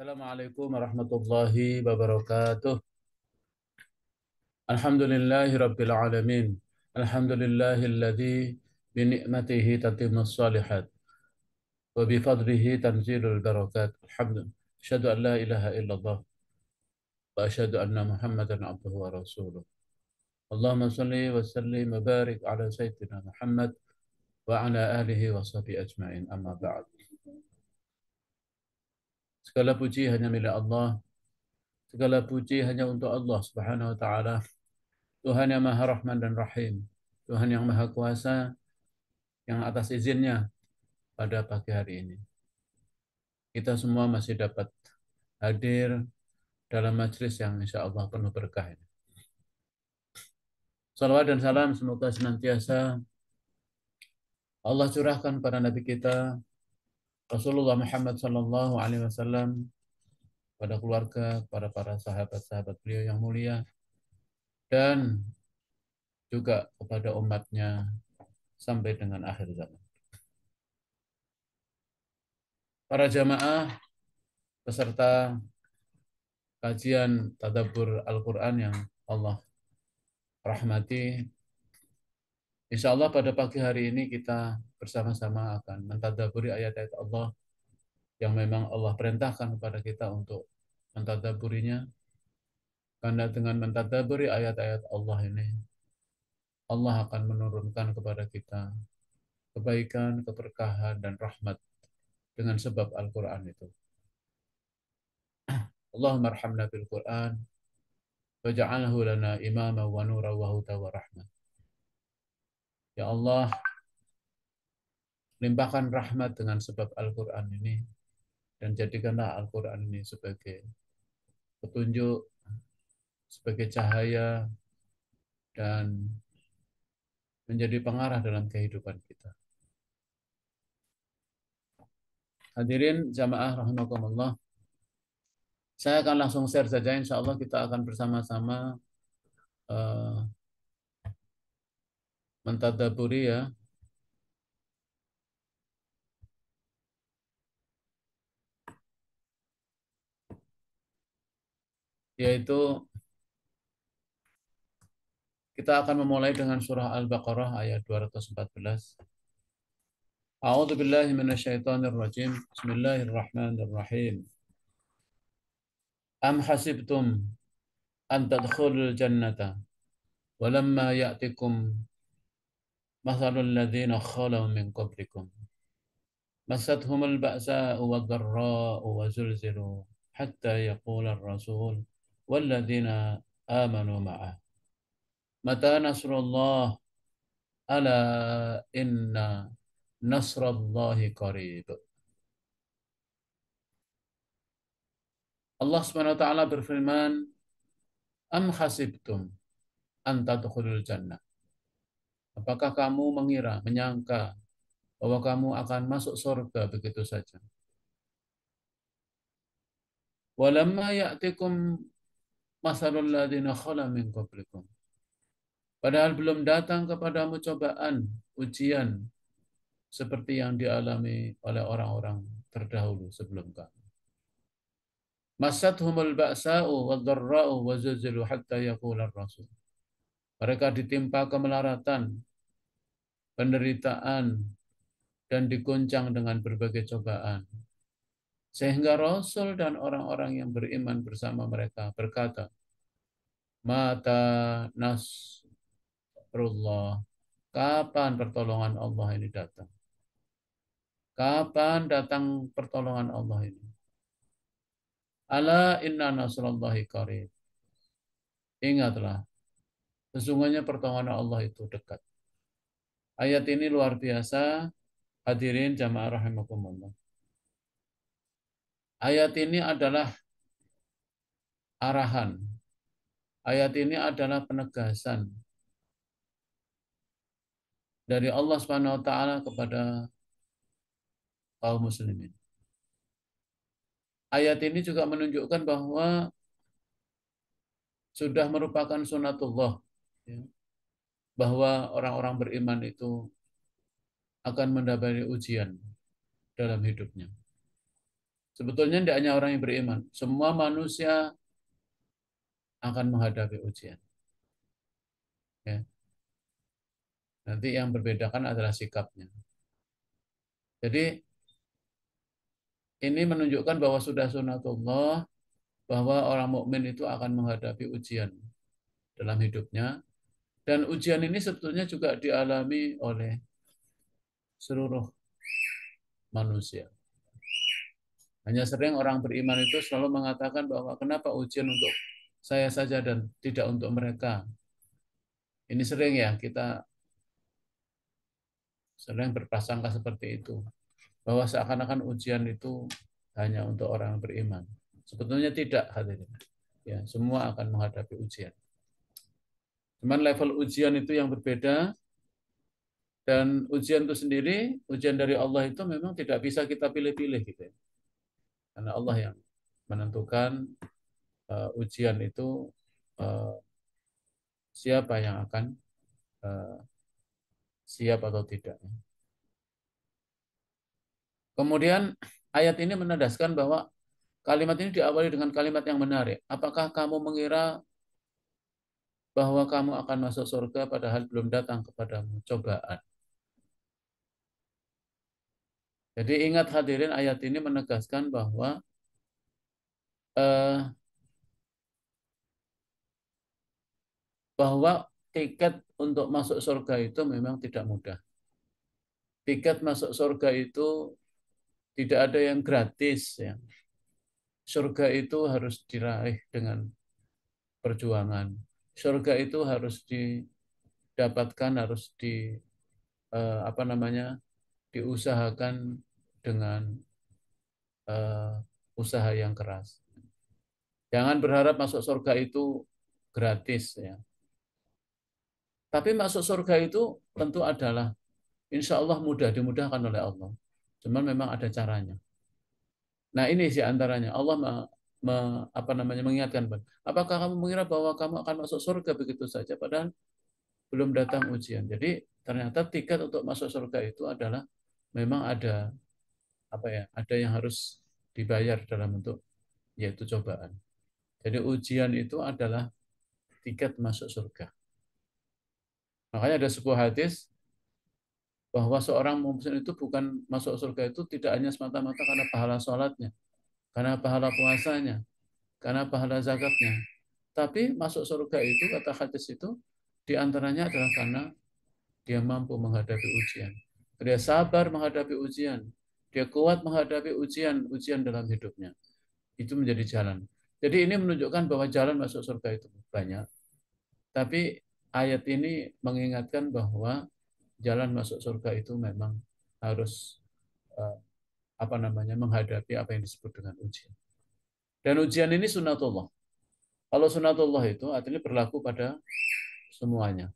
Assalamualaikum warahmatullahi wabarakatuh. Alhamdulillahi rabbil alamin. Alhamdulillahilladzi bi ni'matihi tatimmus shalihat wa bi fadlihi tanzilul barakat. Alhamdulillah. Asyhadu an la ilaha illallah wa asyhadu anna Muhammadan abduhu wa rasuluh. Allahumma shalli wa sallim wa barik ala sayyidina Muhammad wa ala alihi wa sahbihi ajma'in. Amma ba'd. Segala puji hanya milik Allah. Segala puji hanya untuk Allah Subhanahu wa taala. Tuhan yang Maha Rahman dan Rahim, Tuhan yang Maha Kuasa, yang atas izinnya pada pagi hari ini. Kita semua masih dapat hadir dalam majelis yang insya Allah penuh berkah ini. Salawat dan salam semoga senantiasa Allah curahkan pada Nabi kita, Rasulullah Muhammad Sallallahu Alaihi Wasallam, pada keluarga, pada para sahabat-sahabat beliau yang mulia, dan juga kepada umatnya sampai dengan akhir zaman. Para jamaah peserta kajian tadabbur Al-Quran yang Allah rahmati. Insya Allah pada pagi hari ini kita bersama-sama akan mentadabburi ayat-ayat Allah yang memang Allah perintahkan kepada kita untuk mentadabburinya. Karena dengan mentadabburi ayat-ayat Allah ini, Allah akan menurunkan kepada kita kebaikan, keberkahan, dan rahmat dengan sebab Al-Quran itu. Allahumma arhamna bil Quran waj'alhu lana imama wa nura wa huda wa rahmat. Ya Allah, limpahkan rahmat dengan sebab Al-Quran ini dan jadikanlah Al-Quran ini sebagai petunjuk, sebagai cahaya, dan menjadi pengarah dalam kehidupan kita. Hadirin jamaah rahimakumullah, saya akan langsung share saja. Insya Allah kita akan bersama-sama uh, mentadaburi ya. Yaitu kita akan memulai dengan surah Al-Baqarah ayat 214. A'udzu billahi minasyaitonir rajim. Bismillahirrahmanirrahim. Am hasibtum an tadkhulul jannata walamma ya'tikum mathalul ladzina khalaw min qablikum massatuhumul ba'sa'u wad-dharra'u wa zulzilu hatta yaqula ar-rasul walladzina amanu ma'ah mata nasrullah ala inna nasrallahi qarib. Allah Subhanahu wa taala berfirman, am hasibtum an tadkhulul jannah. Apakah kamu mengira, menyangka bahwa kamu akan masuk surga begitu saja? Walamma ya'tikum masalul ladzina khala min qablikum. Padahal belum datang kepadamu cobaan, ujian seperti yang dialami oleh orang-orang terdahulu sebelum kamu. Masathumul ba'sa'u wad-dharra'u wa zulzilu hatta yaqula ar-rasul. Mereka ditimpa kemelaratan, penderitaan, dan diguncang dengan berbagai cobaan. Sehingga Rasul dan orang-orang yang beriman bersama mereka berkata, Mata nasrullah, kapan pertolongan Allah ini datang? Kapan datang pertolongan Allah ini? Ala inna nasrullahi qarib. Ingatlah, sesungguhnya pertolongan Allah itu dekat. Ayat ini luar biasa, hadirin jamaah rahimakumullah. Ayat ini adalah arahan. Ayat ini adalah penegasan dari Allah Subhanahu wa taala kepada kaum muslimin. Ayat ini juga menunjukkan bahwa sudah merupakan sunatullah, ya, bahwa orang-orang beriman itu akan mendapati ujian dalam hidupnya. Sebetulnya tidak hanya orang yang beriman, semua manusia akan menghadapi ujian. Ya. Nanti yang berbedakan adalah sikapnya. Jadi ini menunjukkan bahwa sudah sunatullah bahwa orang mukmin itu akan menghadapi ujian dalam hidupnya, dan ujian ini sebetulnya juga dialami oleh seluruh manusia. Hanya sering orang beriman itu selalu mengatakan bahwa kenapa ujian untuk saya saja dan tidak untuk mereka. Ini sering ya kita sering berprasangka seperti itu, bahwa seakan-akan ujian itu hanya untuk orang beriman. Sebetulnya tidak, hadirin. Ya, semua akan menghadapi ujian. Cuman level ujian itu yang berbeda, dan ujian itu sendiri, ujian dari Allah itu memang tidak bisa kita pilih-pilih gitu ya. Karena Allah yang menentukan ujian itu uh, siapa yang akan uh, siap atau tidak. Kemudian ayat ini menandaskan bahwa kalimat ini diawali dengan kalimat yang menarik. Apakah kamu mengira bahwa kamu akan masuk surga padahal belum datang kepadamu cobaan? Jadi ingat hadirin, ayat ini menegaskan eh, bahwa tiket untuk masuk surga itu memang tidak mudah. Tiket masuk surga itu tidak ada yang gratis ya. Surga itu harus diraih dengan perjuangan. Surga itu harus didapatkan, harus apa namanya, diusahakan dengan eh, usaha yang keras. Jangan berharap masuk surga itu gratis ya. Tapi masuk surga itu tentu adalah insya Allah mudah, dimudahkan oleh Allah. Cuman memang ada caranya. Nah ini sih antaranya. Allah apa namanya, mengingatkan, apakah kamu mengira bahwa kamu akan masuk surga begitu saja, padahal belum datang ujian. Jadi ternyata tiket untuk masuk surga itu adalah memang ada apa ya, ada yang harus dibayar dalam bentuk yaitu cobaan. Jadi ujian itu adalah tiket masuk surga. Makanya ada sebuah hadis bahwa seorang muslim itu bukan masuk surga itu tidak hanya semata-mata karena pahala sholatnya, karena pahala puasanya, karena pahala zakatnya. Tapi masuk surga itu, kata hadis itu, diantaranya adalah karena dia mampu menghadapi ujian. Dia sabar menghadapi ujian. Dia kuat menghadapi ujian dalam hidupnya. Itu menjadi jalan. Jadi ini menunjukkan bahwa jalan masuk surga itu banyak. Tapi ayat ini mengingatkan bahwa jalan masuk surga itu memang harus eh, apa namanya, menghadapi apa yang disebut dengan ujian. Dan ujian ini sunatullah. Kalau sunatullah itu artinya berlaku pada semuanya.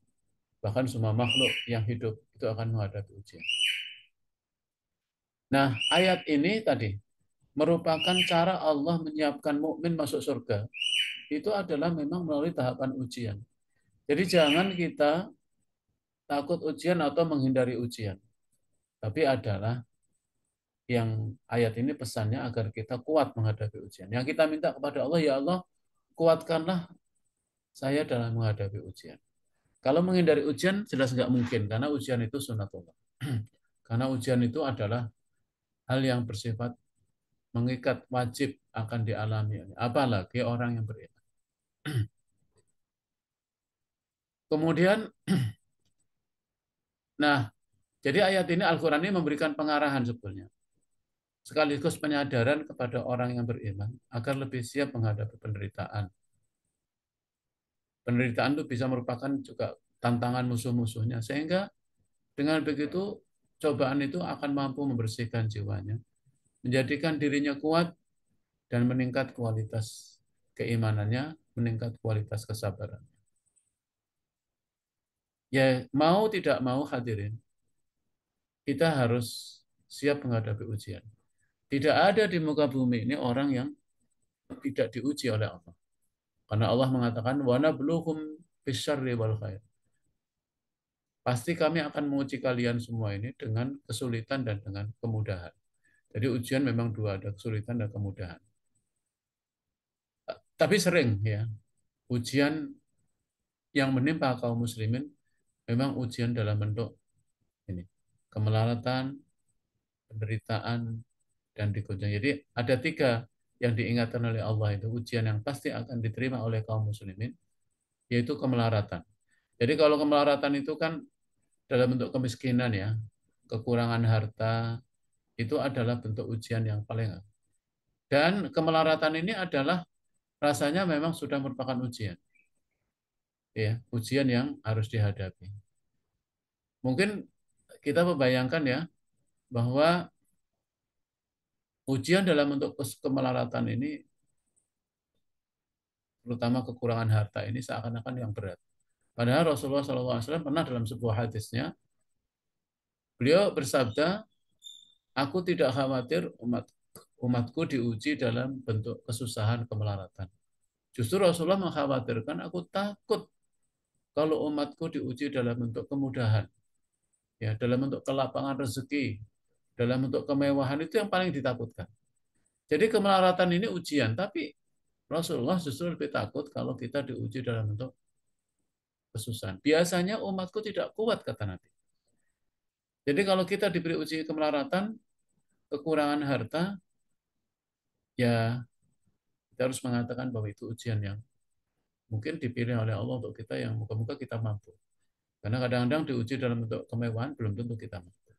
Bahkan semua makhluk yang hidup itu akan menghadapi ujian. Nah, ayat ini tadi merupakan cara Allah menyiapkan mukmin masuk surga. Itu adalah memang melalui tahapan ujian. Jadi jangan kita takut ujian atau menghindari ujian. Tapi adalah yang ayat ini pesannya agar kita kuat menghadapi ujian. Yang kita minta kepada Allah, ya Allah, kuatkanlah saya dalam menghadapi ujian. Kalau menghindari ujian jelas nggak mungkin, karena ujian itu sunatullah. Karena ujian itu adalah hal yang bersifat mengikat, wajib akan dialami. Apalagi orang yang beriman. Kemudian, nah, jadi ayat ini Al-Quran ini memberikan pengarahan sebetulnya. Sekaligus penyadaran kepada orang yang beriman agar lebih siap menghadapi penderitaan. Penderitaan itu bisa merupakan juga tantangan musuh-musuhnya. Sehingga dengan begitu, cobaan itu akan mampu membersihkan jiwanya, menjadikan dirinya kuat, dan meningkat kualitas keimanannya, meningkat kualitas kesabaran. Ya, mau tidak mau hadirin, kita harus siap menghadapi ujian. Tidak ada di muka bumi ini orang yang tidak diuji oleh Allah. Karena Allah mengatakan, wa nabluhum bisyarri wal khair. Pasti kami akan menguji kalian semua ini dengan kesulitan dan dengan kemudahan. Jadi ujian memang dua, ada kesulitan dan kemudahan. Tapi sering ya, ujian yang menimpa kaum muslimin memang ujian dalam bentuk ini, kemelaratan, penderitaan, dan digoncang. Jadi ada tiga yang diingatkan oleh Allah itu ujian yang pasti akan diterima oleh kaum muslimin, yaitu kemelaratan. Jadi kalau kemelaratan itu kan dalam bentuk kemiskinan ya, kekurangan harta, itu adalah bentuk ujian yang paling. Dan kemelaratan ini adalah rasanya memang sudah merupakan ujian, ya, ujian yang harus dihadapi. Mungkin kita membayangkan ya bahwa ujian dalam bentuk kemelaratan ini, terutama kekurangan harta ini seakan-akan yang berat. Padahal Rasulullah SAW pernah dalam sebuah hadisnya, beliau bersabda, aku tidak khawatir umatku diuji dalam bentuk kesusahan kemelaratan. Justru Rasulullah mengkhawatirkan, aku takut kalau umatku diuji dalam bentuk kemudahan, ya, dalam bentuk kelapangan rezeki, dalam bentuk kemewahan, itu yang paling ditakutkan. Jadi kemelaratan ini ujian, tapi Rasulullah justru lebih takut kalau kita diuji dalam bentuk kesusahan. Biasanya umatku tidak kuat, kata Nabi. Jadi kalau kita diberi uji kemelaratan, kekurangan harta, ya kita harus mengatakan bahwa itu ujian yang mungkin dipilih oleh Allah untuk kita, yang moga-moga kita mampu. Karena kadang-kadang diuji dalam bentuk kemewahan, belum tentu kita mampu.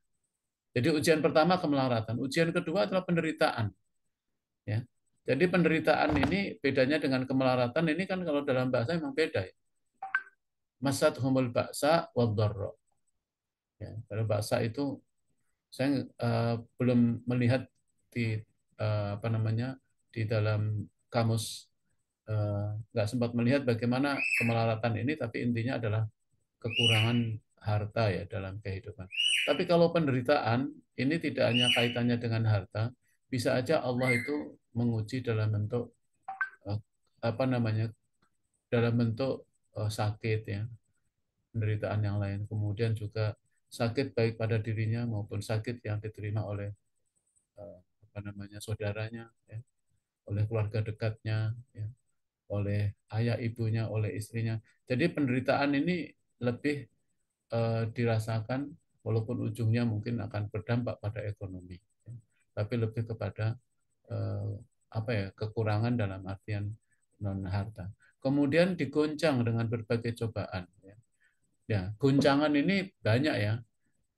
Jadi ujian pertama kemelaratan, ujian kedua adalah penderitaan. Ya. Jadi penderitaan ini bedanya dengan kemelaratan ini kan kalau dalam bahasa memang beda. Ya. Masat humul baksa wad dharra. Ya, kalau bahasa itu saya belum melihat di apa namanya di dalam kamus, nggak sempat melihat bagaimana kemelaratan ini, tapi intinya adalah kekurangan harta ya dalam kehidupan. Tapi kalau penderitaan ini tidak hanya kaitannya dengan harta, bisa aja Allah itu menguji dalam bentuk eh, apa namanya dalam bentuk sakit ya, penderitaan yang lain. Kemudian juga sakit baik pada dirinya maupun sakit yang diterima oleh apa namanya saudaranya, ya, oleh keluarga dekatnya, ya, oleh ayah ibunya, oleh istrinya. Jadi penderitaan ini lebih dirasakan walaupun ujungnya mungkin akan berdampak pada ekonomi, ya. Tapi lebih kepada eh, apa ya kekurangan dalam artian non harta. Kemudian digoncang dengan berbagai cobaan. Ya. Ya, goncangan ini banyak ya.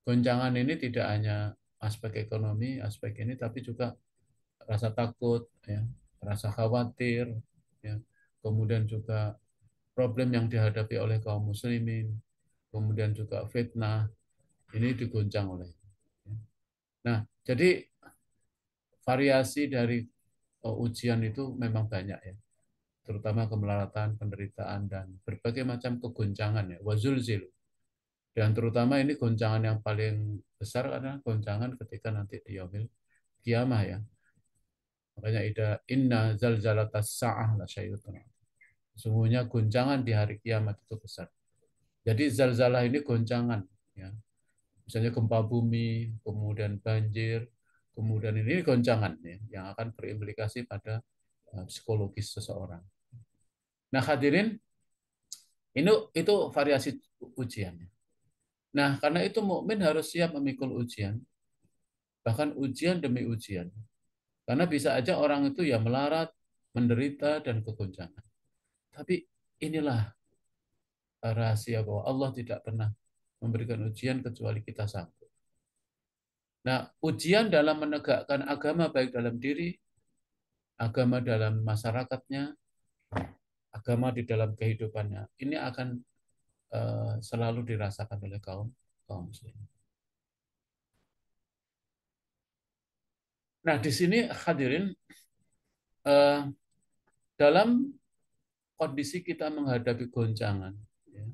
Goncangan ini tidak hanya aspek ekonomi, aspek ini, tapi juga rasa takut, ya, rasa khawatir, ya. Kemudian juga problem yang dihadapi oleh kaum muslimin, kemudian juga fitnah, ini diguncang oleh. Ya. Nah, jadi variasi dari ujian itu memang banyak ya, terutama kemelaratan, penderitaan, dan berbagai macam kegoncangan ya, wazulzil. Dan terutama ini goncangan yang paling besar adalah goncangan ketika nanti di yaumil kiamah ya. Makanya inna zalzalatas sa'ah la syai'un. Sungguhnya goncangan di hari kiamat itu besar. Jadi zalzalah ini goncangan ya. Misalnya gempa bumi, kemudian banjir, kemudian ini goncangan ya, yang akan berimplikasi pada psikologis seseorang. Nah, hadirin, itu variasi ujiannya. Nah, karena itu mukmin harus siap memikul ujian, bahkan ujian demi ujian. Karena bisa aja orang itu ya melarat, menderita, dan kegoncangan. Tapi inilah rahasia bahwa Allah tidak pernah memberikan ujian kecuali kita sanggup. Nah, ujian dalam menegakkan agama baik dalam diri, agama dalam masyarakatnya, agama di dalam kehidupannya, ini akan selalu dirasakan oleh kaum kaum muslim. Nah, di sini hadirin, eh, dalam kondisi kita menghadapi goncangan, ya,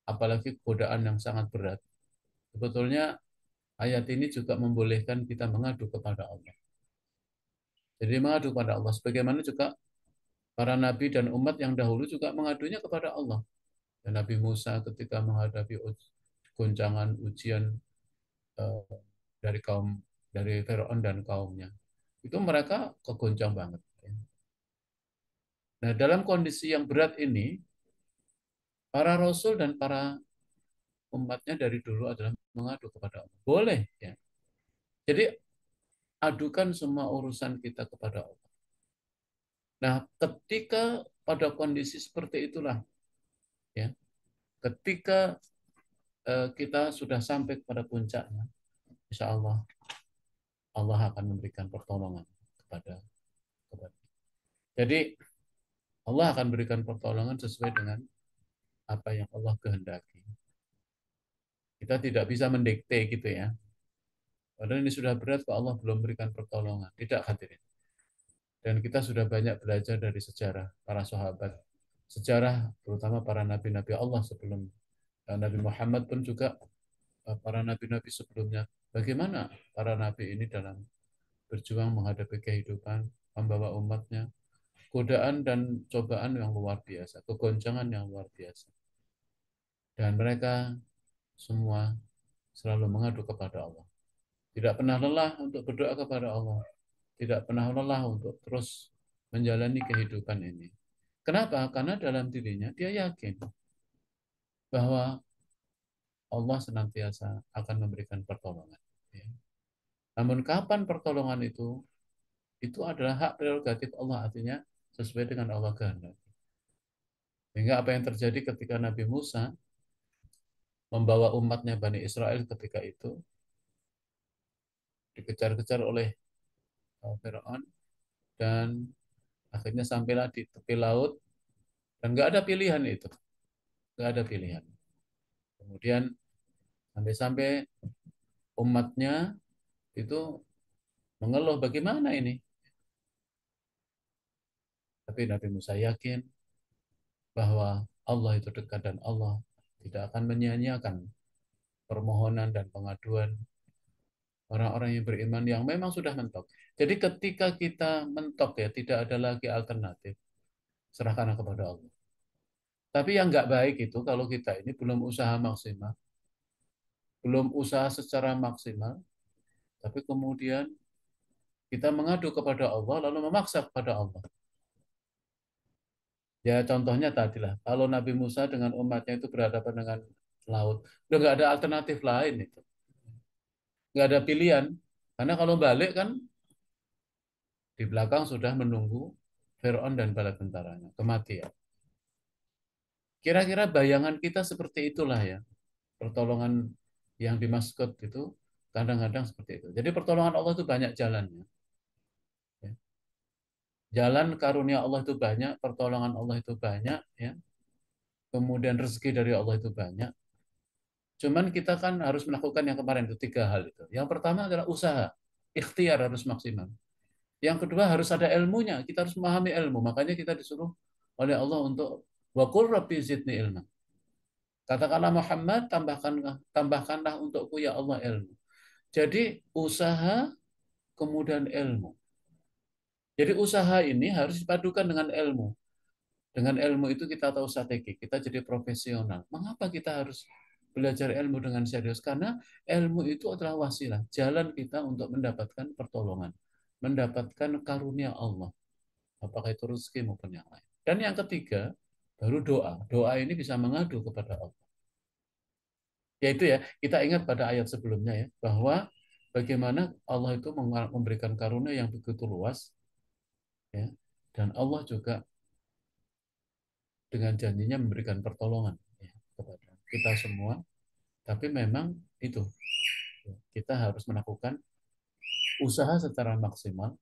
apalagi godaan yang sangat berat, sebetulnya ayat ini juga membolehkan kita mengadu kepada Allah. Jadi mengadu kepada Allah, sebagaimana juga para nabi dan umat yang dahulu juga mengadunya kepada Allah. Dan Nabi Musa ketika menghadapi goncangan ujian dari kaum dari Firaun dan kaumnya. Itu mereka kegoncang banget. Nah, dalam kondisi yang berat ini, para rasul dan para umatnya dari dulu adalah mengadu kepada Allah. Boleh, ya. Jadi adukan semua urusan kita kepada Allah. Nah, ketika pada kondisi seperti itulah, ya, ketika kita sudah sampai pada puncaknya, insya Allah Allah akan memberikan pertolongan kepada kepada. Jadi Allah akan berikan pertolongan sesuai dengan apa yang Allah kehendaki. Kita tidak bisa mendikte gitu ya. Padahal ini sudah berat kok Allah belum berikan pertolongan. Tidak, hadirin. Dan kita sudah banyak belajar dari sejarah para sahabat. Sejarah terutama para nabi-nabi Allah sebelum Nabi Muhammad pun juga para nabi-nabi sebelumnya. Bagaimana para nabi ini dalam berjuang menghadapi kehidupan, membawa umatnya, godaan dan cobaan yang luar biasa, kegoncangan yang luar biasa. Dan mereka semua selalu mengadu kepada Allah. Tidak pernah lelah untuk berdoa kepada Allah. Tidak pernah lelah untuk terus menjalani kehidupan ini. Kenapa? Karena dalam dirinya dia yakin bahwa Allah senantiasa akan memberikan pertolongan. Ya. Namun kapan pertolongan itu adalah hak prerogatif Allah, artinya sesuai dengan Allah kehendak. Sehingga apa yang terjadi ketika Nabi Musa membawa umatnya Bani Israel ketika itu dikejar-kejar oleh Firaun dan akhirnya sampailah di tepi laut dan nggak ada pilihan itu, nggak ada pilihan. Kemudian sampai-sampai umatnya itu mengeluh bagaimana ini. Tapi Nabi Musa yakin bahwa Allah itu dekat dan Allah tidak akan menyia-nyiakan permohonan dan pengaduan orang-orang yang beriman yang memang sudah mentok. Jadi ketika kita mentok ya, tidak ada lagi alternatif, serahkan kepada Allah. Tapi yang nggak baik itu kalau kita ini belum usaha maksimal, belum usaha secara maksimal, tapi kemudian kita mengadu kepada Allah lalu memaksa kepada Allah. Ya contohnya tadilah, kalau Nabi Musa dengan umatnya itu berhadapan dengan laut, udah nggak ada alternatif lain itu, nggak ada pilihan. Karena kalau balik kan di belakang sudah menunggu Fir'aun dan bala tentaranya, kematian. Kira-kira bayangan kita seperti itulah ya, pertolongan yang dimaksud itu kadang-kadang seperti itu. Jadi pertolongan Allah itu banyak jalannya. Ya. Jalan karunia Allah itu banyak, pertolongan Allah itu banyak, ya. Kemudian rezeki dari Allah itu banyak. Cuman kita kan harus melakukan yang kemarin itu tiga hal itu. Yang pertama adalah usaha, ikhtiar harus maksimal. Yang kedua harus ada ilmunya, kita harus memahami ilmu. Makanya kita disuruh oleh Allah untuk wa qul rabbi zidni ilma. Katakanlah Muhammad, tambahkanlah untukku ya Allah ilmu. Jadi usaha kemudian ilmu. Jadi usaha ini harus dipadukan dengan ilmu. Dengan ilmu itu kita tahu strategi, kita jadi profesional. Mengapa kita harus belajar ilmu dengan serius? Karena ilmu itu adalah wasilah, jalan kita untuk mendapatkan pertolongan, mendapatkan karunia Allah, apakah itu rezeki maupun yang lain. Dan yang ketiga, baru doa. Doa ini bisa mengadu kepada Allah. Yaitu ya, kita ingat pada ayat sebelumnya ya, bahwa bagaimana Allah itu memberikan karunia yang begitu luas, ya, dan Allah juga dengan janjinya memberikan pertolongan ya, kepada kita semua. Tapi memang itu ya, kita harus melakukan usaha secara maksimal.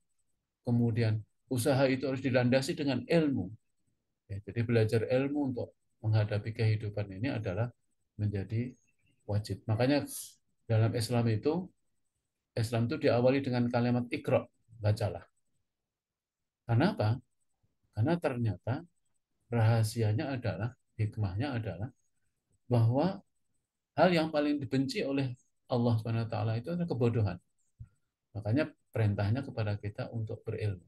Kemudian usaha itu harus dilandasi dengan ilmu. Ya, jadi belajar ilmu untuk menghadapi kehidupan ini adalah menjadi wajib. Makanya dalam Islam itu diawali dengan kalimat Iqra, bacalah. Karena apa? Karena ternyata rahasianya adalah, hikmahnya adalah bahwa hal yang paling dibenci oleh Allah Subhanahu wa taala itu adalah kebodohan. Makanya perintahnya kepada kita untuk berilmu.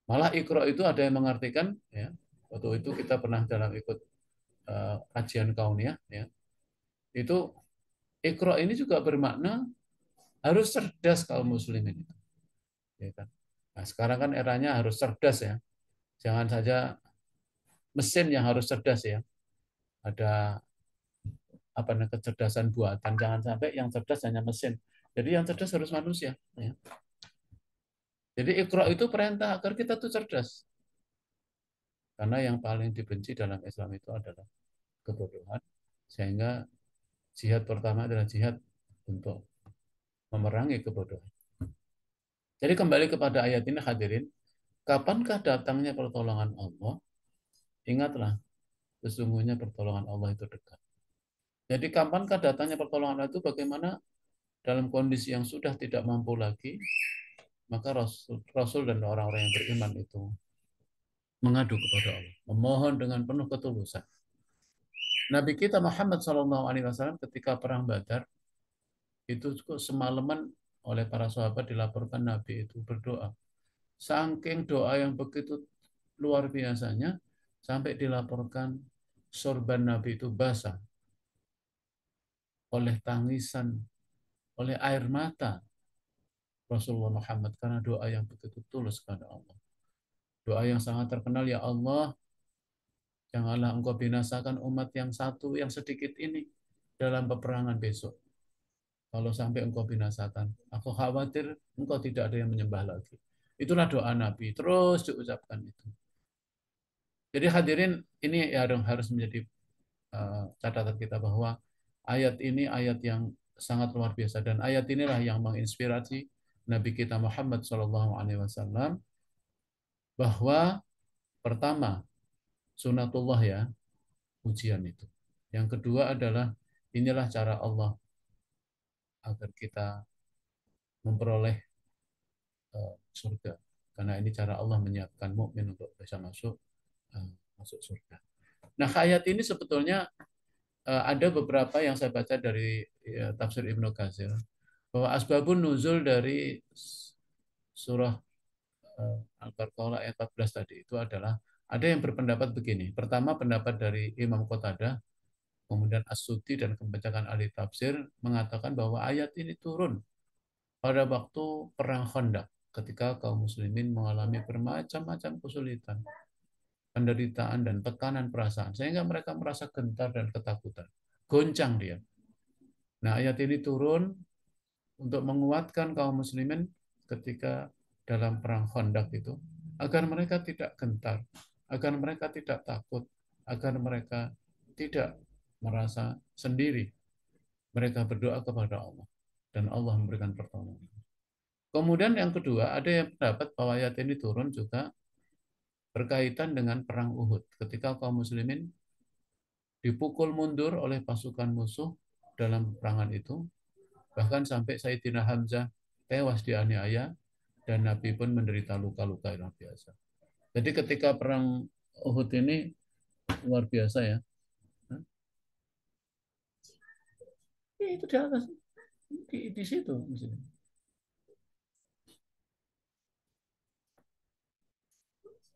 Malah Iqra itu ada yang mengartikan ya, waktu itu kita pernah dalam ikut kajian kauniyah ya. Itu Iqra ini juga bermakna Harus cerdas kaum muslimin itu. Ya kan? Nah, sekarang kan eranya harus cerdas ya. Jangan saja mesin yang harus cerdas ya. Ada apa namanya kecerdasan buatan. Jangan sampai yang cerdas hanya mesin. Jadi yang cerdas harus manusia. Ya. Jadi Iqra itu perintah agar kita tuh cerdas. Karena yang paling dibenci dalam Islam itu adalah kebodohan. Sehingga jihad pertama adalah jihad untuk memerangi kebodohan. Jadi kembali kepada ayat ini hadirin, kapankah datangnya pertolongan Allah? Ingatlah, sesungguhnya pertolongan Allah itu dekat. Jadi kapankah datangnya pertolongan Allah itu bagaimana dalam kondisi yang sudah tidak mampu lagi, maka Rasul dan orang-orang yang beriman itu mengadu kepada Allah, memohon dengan penuh ketulusan. Nabi kita Muhammad SAW ketika perang Badar itu cukup semalaman oleh para sahabat dilaporkan Nabi itu berdoa. Saking doa yang begitu luar biasanya sampai dilaporkan sorban Nabi itu basah oleh tangisan, oleh air mata Rasulullah Muhammad karena doa yang begitu tulus kepada Allah. Doa yang sangat terkenal, ya Allah, janganlah engkau binasakan umat yang satu, yang sedikit ini dalam peperangan besok. Kalau sampai engkau binasakan, aku khawatir engkau tidak ada yang menyembah lagi. Itulah doa Nabi, terus diucapkan itu. Jadi hadirin, ini ya dong harus menjadi catatan kita bahwa ayat ini ayat yang sangat luar biasa dan ayat inilah yang menginspirasi Nabi kita Muhammad SAW bahwa pertama sunatullah ya ujian itu. Yang kedua adalah inilah cara Allah agar kita memperoleh surga. Karena ini cara Allah menyiapkan mukmin untuk bisa masuk surga. Nah, ayat ini sebetulnya ada beberapa yang saya baca dari tafsir Ibnu Katsir bahwa asbabun nuzul dari surah Al-Baqarah ayat 14 tadi itu adalah ada yang berpendapat begini. Pertama pendapat dari Imam Qatadah, kemudian As-Suddi dan kebanyakan ahli tafsir mengatakan bahwa ayat ini turun pada waktu perang Khandaq ketika kaum muslimin mengalami bermacam-macam kesulitan, penderitaan dan tekanan perasaan sehingga mereka merasa gentar dan ketakutan. Goncang dia. Nah, ayat ini turun untuk menguatkan kaum muslimin ketika dalam perang Khandaq itu agar mereka tidak gentar, agar mereka tidak takut, agar mereka tidak merasa sendiri. Mereka berdoa kepada Allah dan Allah memberikan pertolongan. Kemudian yang kedua, ada yang pendapat bahwa ayat ini turun juga berkaitan dengan perang Uhud. Ketika kaum muslimin dipukul mundur oleh pasukan musuh dalam perangan itu, bahkan sampai Sayyidina Hamzah tewas dianiaya dan Nabi pun menderita luka-luka yang biasa. Jadi ketika perang Uhud ini luar biasa ya. Itu di atas, di situ.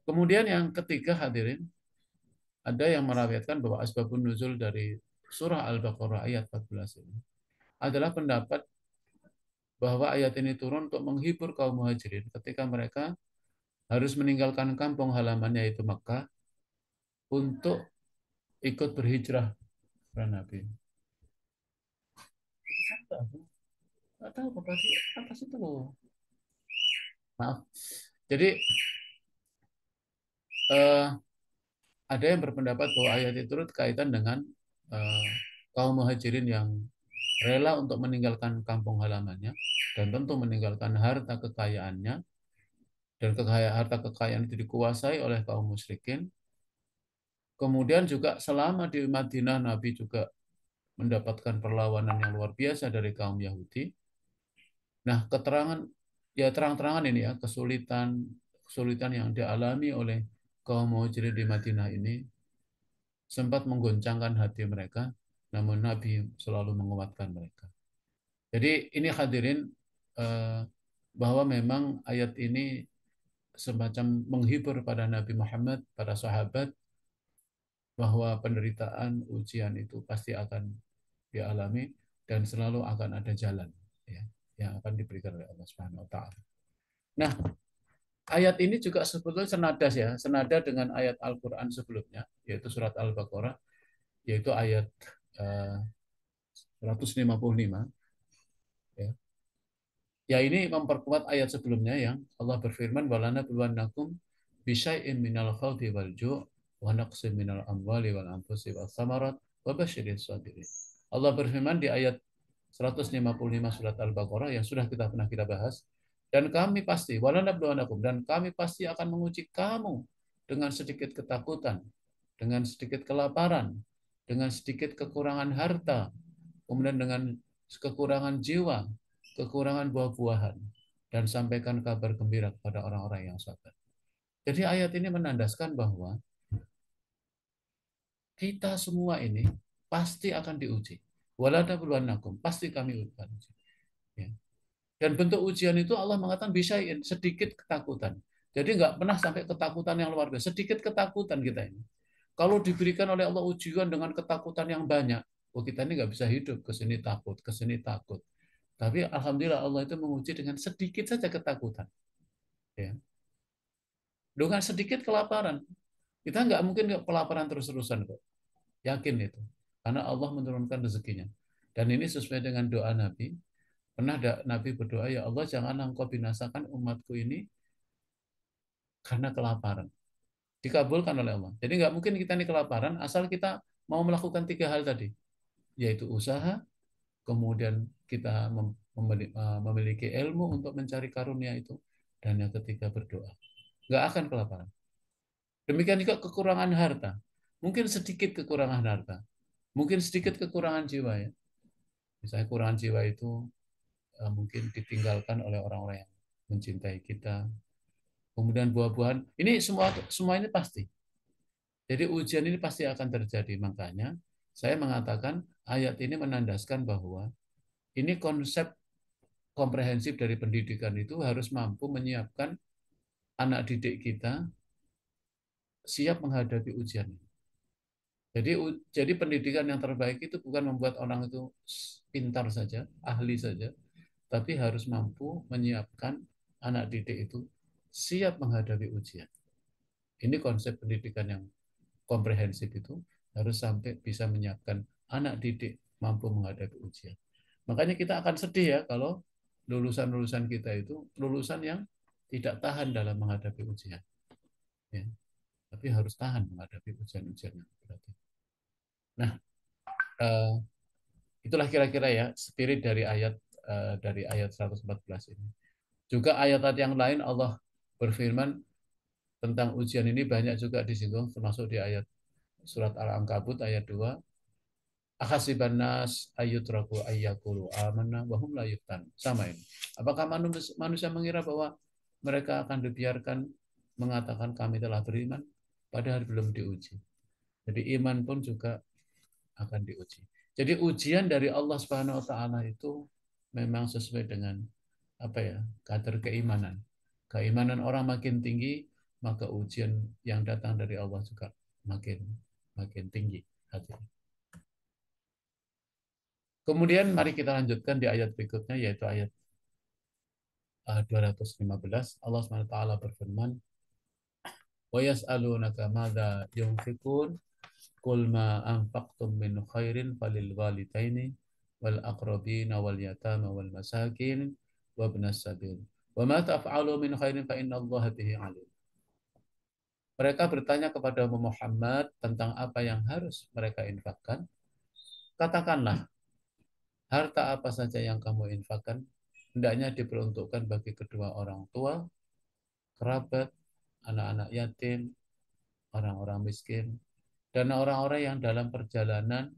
Kemudian yang ketiga hadirin, ada yang merawiatkan bahwa asbabun nuzul dari surah Al-Baqarah ayat 14 ini adalah pendapat bahwa ayat ini turun untuk menghibur kaum muhajirin ketika mereka harus meninggalkan kampung halamannya yaitu Makkah untuk ikut berhijrah ke Nabi. Nggak tahu apa di atas itu loh. Maaf. Jadi eh, ada yang berpendapat bahwa ayat itu turut kaitan dengan eh, kaum muhajirin yang rela untuk meninggalkan kampung halamannya dan tentu meninggalkan harta kekayaannya dan harta kekayaan itu dikuasai oleh kaum musyrikin. Kemudian juga selama di Madinah Nabi juga mendapatkan perlawanan yang luar biasa dari kaum Yahudi. Nah, keterangan ya terang-terangan ini ya kesulitan kesulitan yang dialami oleh kaum muhajirin di Madinah ini sempat menggoncangkan hati mereka, namun Nabi selalu menguatkan mereka. Jadi ini hadirin eh, bahwa memang ayat ini semacam menghibur pada Nabi Muhammad, para sahabat, bahwa penderitaan, ujian itu pasti akan dialami dan selalu akan ada jalan. Ya. yang akan diberikan oleh Allah Subhanahu wa taala. Nah, ayat ini juga sebetulnya senada dengan ayat Al-Qur'an sebelumnya, yaitu surat Al-Baqarah, yaitu ayat 155 ya. Ya, ini memperkuat ayat sebelumnya yang Allah berfirman walana bulwanakum bisyai'in minal khawfi wal ju' wa naqsim minal amwali wal anfusi was samarat wa basyiris sabirin. Allah berfirman di ayat 155 surat Al-Baqarah yang sudah pernah kita bahas, dan kami pasti walana bulwanakum, dan kami pasti akan menguji kamu dengan sedikit ketakutan, dengan sedikit kelaparan, dengan sedikit kekurangan harta, kemudian dengan kekurangan jiwa, kekurangan buah-buahan, dan sampaikan kabar gembira kepada orang-orang yang sabar. Jadi ayat ini menandaskan bahwa kita semua ini pasti akan diuji. Waladabluwannakum, pasti kami akan uji. Ya. Dan bentuk ujian itu Allah mengatakan bisain, sedikit ketakutan. Jadi nggak pernah sampai ketakutan yang luar biasa, sedikit ketakutan kita ini. Kalau diberikan oleh Allah ujian dengan ketakutan yang banyak, oh kita ini nggak bisa hidup, ke sini takut, ke sini takut. Tapi alhamdulillah Allah itu menguji dengan sedikit saja ketakutan. Ya. Dengan sedikit kelaparan. Kita nggak mungkin kelaparan terus-terusan kok. Yakin itu. Karena Allah menurunkan rezekinya. Dan ini sesuai dengan doa Nabi. Pernah Nabi berdoa, ya Allah jangan engkau binasakan umatku ini karena kelaparan. Dikabulkan oleh Allah. Jadi nggak mungkin kita ini kelaparan asal kita mau melakukan tiga hal tadi. Yaitu usaha, kemudian kita memiliki ilmu untuk mencari karunia itu, dan yang ketiga berdoa. Nggak akan kelaparan. Demikian juga kekurangan harta. Mungkin sedikit kekurangan harta, mungkin sedikit kekurangan jiwa ya. Misalnya kekurangan jiwa itu mungkin ditinggalkan oleh orang-orang yang mencintai kita. Kemudian buah-buahan, ini semua ini pasti. Jadi ujian ini pasti akan terjadi. Makanya saya mengatakan ayat ini menandaskan bahwa ini konsep komprehensif dari pendidikan itu harus mampu menyiapkan anak didik kita siap menghadapi ujian. Jadi pendidikan yang terbaik itu bukan membuat orang itu pintar saja, ahli saja, tapi harus mampu menyiapkan anak didik itu siap menghadapi ujian. Ini konsep pendidikan yang komprehensif itu harus sampai bisa menyiapkan anak didik mampu menghadapi ujian. Makanya kita akan sedih ya kalau lulusan-lulusan kita itu lulusan yang tidak tahan dalam menghadapi ujian. Ya, tapi harus tahan menghadapi ujian-ujian yang berat. Nah, eh, itulah kira-kira ya spirit dari ayat 114 ini. Juga ayat-ayat yang lain Allah berfirman tentang ujian ini banyak juga disinggung, termasuk di ayat surat Al-Ankabut ayat 2. Akhasiban nas ayyutraku ayyakulu amanna wa hum la yuftan. Sama ini. Apakah manusia mengira bahwa mereka akan dibiarkan mengatakan kami telah beriman padahal belum diuji. Jadi iman pun juga akan diuji. Jadi ujian dari Allah Subhanahu wa taala itu memang sesuai dengan apa ya? Kadar keimanan. Keimanan orang makin tinggi, maka ujian yang datang dari Allah juga makin makin tinggi hatinya. Kemudian mari kita lanjutkan di ayat berikutnya yaitu ayat 215. Allah SWT berfirman, "Wa yas'alunaka madza yunfiqun qul ma anfaqtum min khairin falil walidaini wal aqrabina wal yatama wal masakin wa ibnas sabil. Wa ma taf'alu min khairin fa innallaha bihi alim." Mereka bertanya kepada Muhammad tentang apa yang harus mereka infakkan. Katakanlah, harta apa saja yang kamu infakkan hendaknya diperuntukkan bagi kedua orang tua, kerabat, anak-anak yatim, orang-orang miskin, dan orang-orang yang dalam perjalanan,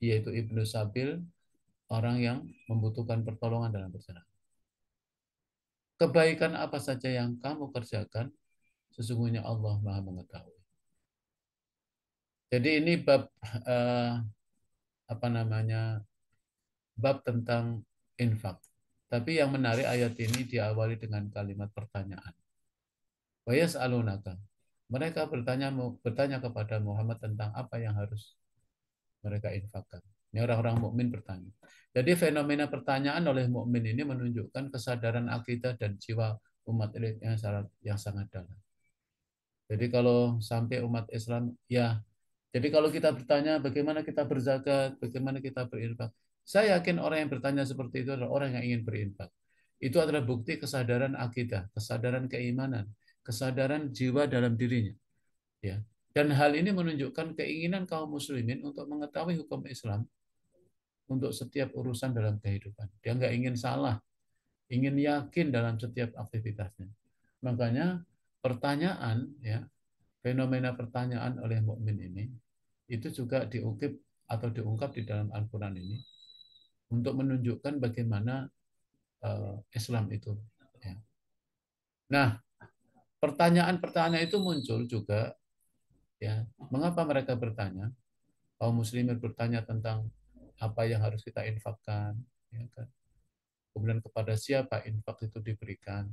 yaitu Ibnu Sabil, orang yang membutuhkan pertolongan dalam perjalanan. Kebaikan apa saja yang kamu kerjakan, sesungguhnya Allah Maha mengetahui. Jadi ini bab eh, apa namanya? Bab tentang infak. Tapi yang menarik ayat ini diawali dengan kalimat pertanyaan. Wa yas'alunaka. Mereka bertanya kepada Muhammad tentang apa yang harus mereka infakkan. Ini orang-orang mukmin bertanya. Jadi fenomena pertanyaan oleh mukmin ini menunjukkan kesadaran akidah dan jiwa umat yang sangat dalam. Jadi kalau sampai umat Islam, ya, jadi kalau kita bertanya bagaimana kita berzakat, bagaimana kita berinfak, saya yakin orang yang bertanya seperti itu adalah orang yang ingin berinfak. Itu adalah bukti kesadaran akidah, kesadaran keimanan, kesadaran jiwa dalam dirinya. Ya. Dan hal ini menunjukkan keinginan kaum muslimin untuk mengetahui hukum Islam untuk setiap urusan dalam kehidupan. Dia nggak ingin salah, ingin yakin dalam setiap aktivitasnya. Makanya pertanyaan, ya, fenomena pertanyaan oleh mukmin ini itu juga diungkap atau diungkap di dalam Al-Quran ini untuk menunjukkan bagaimana Islam itu. Ya. Nah, pertanyaan-pertanyaan itu muncul juga, ya. Mengapa mereka bertanya? Kaum muslimin bertanya tentang apa yang harus kita infakkan, ya kan? Kemudian kepada siapa infak itu diberikan.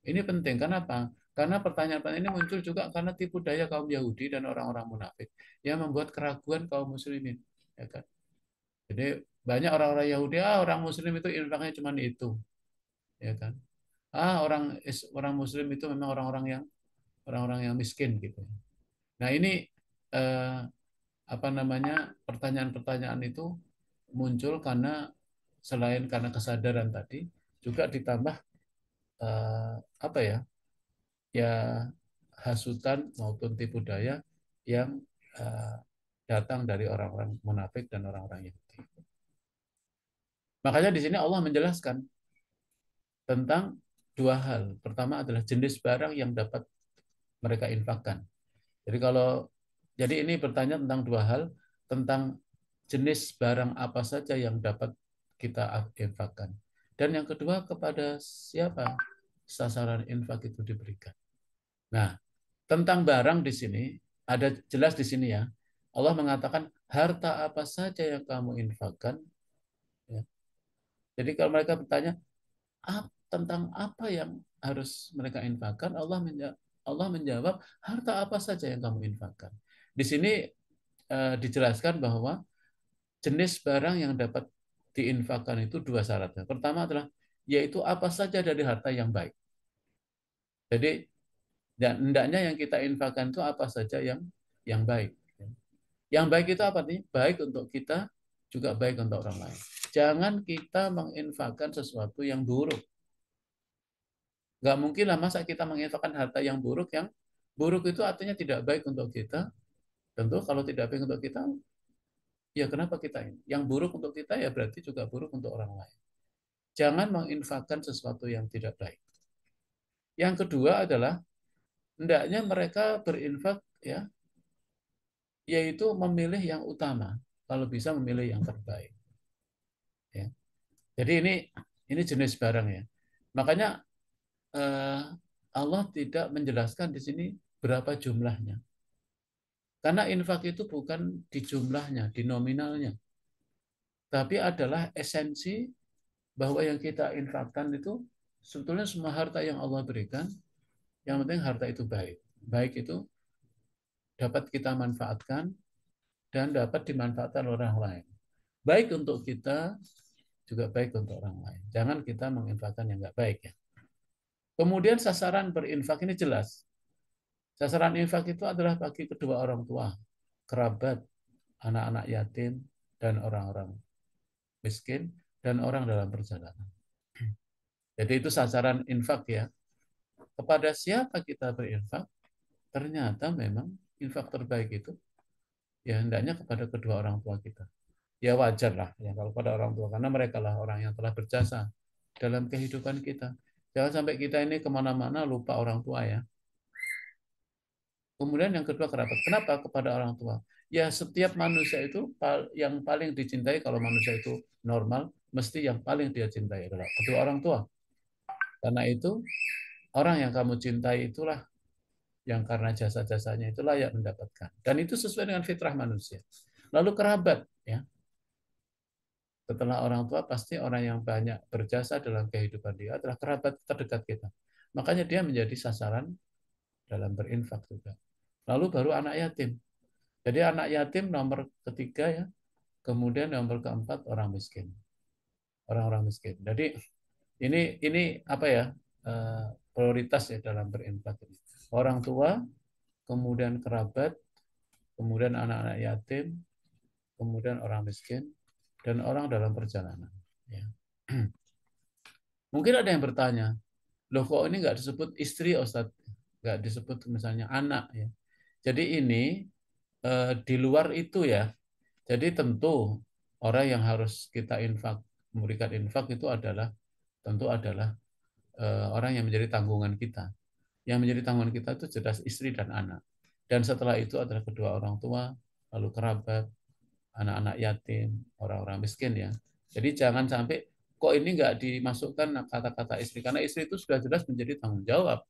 Ini penting, kenapa? Karena pertanyaan-pertanyaan ini muncul juga karena tipu daya kaum Yahudi dan orang-orang munafik yang membuat keraguan kaum muslimin, ya kan? Jadi banyak orang-orang Yahudi, orang Muslim itu infaknya cuma itu, ya kan? Orang Muslim itu memang orang-orang yang miskin gitu. Nah ini eh, apa namanya pertanyaan-pertanyaan itu muncul karena selain karena kesadaran tadi juga ditambah apa ya ya hasutan maupun tipu daya yang eh, datang dari orang-orang munafik dan orang-orang Yahudi. Makanya di sini Allah menjelaskan tentang dua hal. Pertama adalah jenis barang yang dapat mereka infakkan. Jadi ini bertanya tentang dua hal, tentang jenis barang apa saja yang dapat kita infakkan. Dan yang kedua, kepada siapa sasaran infak itu diberikan. Nah, tentang barang di sini ada jelas di sini ya. Allah mengatakan harta apa saja yang kamu infakkan. Ya. Jadi kalau mereka bertanya tentang apa yang harus mereka infakkan, Allah menjawab harta apa saja yang kamu infakkan. Di sini dijelaskan bahwa jenis barang yang dapat diinfakkan itu dua syaratnya. Pertama adalah yaitu apa saja dari harta yang baik. Jadi dan hendaknya yang kita infakkan itu apa saja yang baik. Yang baik itu apa nih? Baik untuk kita, juga baik untuk orang lain. Jangan kita menginfakkan sesuatu yang buruk. Nggak mungkin lah masa kita menginfakkan harta yang buruk itu artinya tidak baik untuk kita. Tentu kalau tidak baik untuk kita, ya kenapa kita ini? Yang buruk untuk kita ya berarti juga buruk untuk orang lain. Jangan menginfakkan sesuatu yang tidak baik. Yang kedua adalah hendaknya mereka berinfak, ya, yaitu memilih yang utama, kalau bisa memilih yang terbaik. Ya. Jadi ini jenis barang ya. Makanya eh, Allah tidak menjelaskan di sini berapa jumlahnya. Karena infak itu bukan di jumlahnya, di nominalnya, tapi adalah esensi bahwa yang kita infakkan itu sebetulnya semua harta yang Allah berikan, yang penting harta itu baik. Baik itu dapat kita manfaatkan dan dapat dimanfaatkan orang lain. Baik untuk kita, juga baik untuk orang lain. Jangan kita menginfakkan yang nggak baik ya. Kemudian sasaran berinfak ini jelas. Sasaran infak itu adalah bagi kedua orang tua, kerabat, anak-anak yatim, dan orang-orang miskin, dan orang dalam perjalanan. Jadi itu sasaran infak ya. Kepada siapa kita berinfak, ternyata memang infak terbaik itu ya hendaknya kepada kedua orang tua kita. Ya wajar lah ya kalau pada orang tua, karena mereka lah orang yang telah berjasa dalam kehidupan kita. Jangan sampai kita ini kemana-mana lupa orang tua ya. Kemudian yang kedua kerabat. Kenapa kepada orang tua? Ya setiap manusia itu yang paling dicintai, kalau manusia itu normal, mesti yang paling dia cintai adalah kedua orang tua. Karena itu orang yang kamu cintai itulah yang karena jasa-jasanya itu layak mendapatkan. Dan itu sesuai dengan fitrah manusia. Lalu kerabat, ya. Setelah orang tua pasti orang yang banyak berjasa dalam kehidupan dia adalah kerabat terdekat kita. Makanya dia menjadi sasaran dalam berinfak juga. Lalu baru anak yatim. Jadi anak yatim nomor ketiga ya, kemudian nomor keempat orang miskin, orang-orang miskin. Jadi ini apa ya, eh, prioritas ya dalam berinfak ini. Orang tua, kemudian kerabat, kemudian anak-anak yatim, kemudian orang miskin, dan orang dalam perjalanan. Ya. Mungkin ada yang bertanya, loh kok ini nggak disebut istri, Ustadz? Nggak disebut misalnya anak ya. Jadi ini di luar itu ya. Jadi tentu orang yang harus kita memberikan infak itu adalah tentu adalah orang yang menjadi tanggungan kita. Yang menjadi tanggungan kita itu jelas istri dan anak. Dan setelah itu adalah kedua orang tua, lalu kerabat, anak-anak yatim, orang-orang miskin ya. Jadi jangan sampai kok ini nggak dimasukkan kata-kata istri, karena istri itu sudah jelas menjadi tanggung jawab,